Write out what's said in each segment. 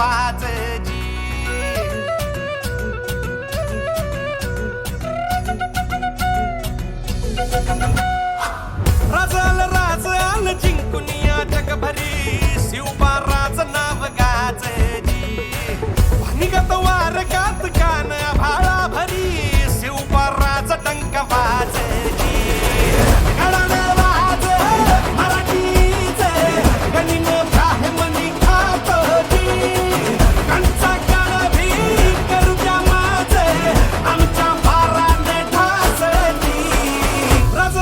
वाजजी. राज आल जिंकून या जगभरी, शिवबा राज नाव गाजजी. निगत वारकात कान भाळा भरी, शिवबा राज डंक वाजजी. गडाने वाज मराठीचे, गणिन आहे मनी खातोजी. कंचा काळ भी करू द्या माझे, आमच्या भाराने ठासजी. राज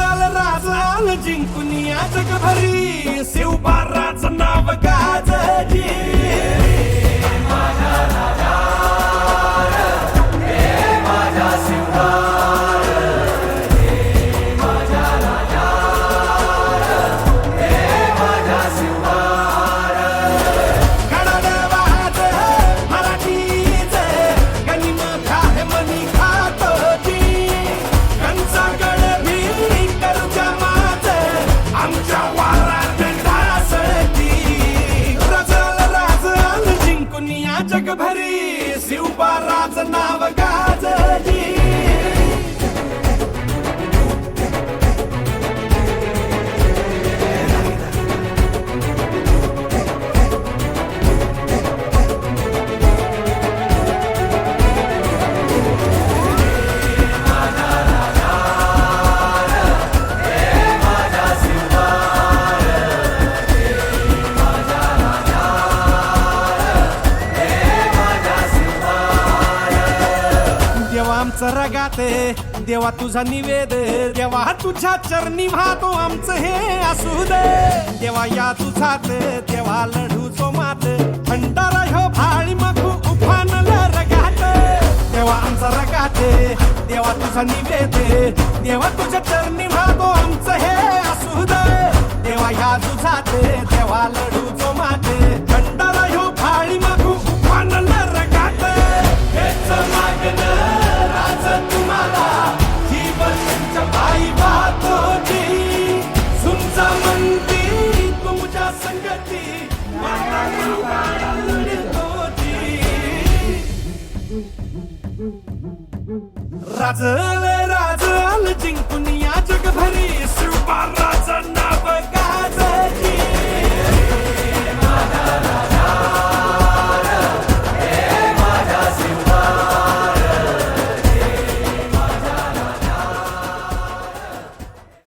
आल जिंकून या जगभरी, शिवबा राज नाव गाजजी. जगभरी शिवबा राज नाव गाजजी. आमचं रगाते देवा तुझा निवेद, देवा तुझ्या चरणी वाहतो आमचं हे असू दे. देवा या तुझात देवा लढू जो मात, भंडारा ह्यो भाळी मखू उफानला रगात. देवा आमचा रगाते देवा तुझा निवेद, देवा तुझ्या चरणी वाहतो आमचं हे असू दे. देवा या तुझात देवा लढू जो मात, भंडारा ह्यो भाळी मखू उफानला रगात. हेच मागणं तुम्हाला जीवन बाई वाहतोजी. सुमचा मंदी तुमच्या संगती, माता राज आल जिंकून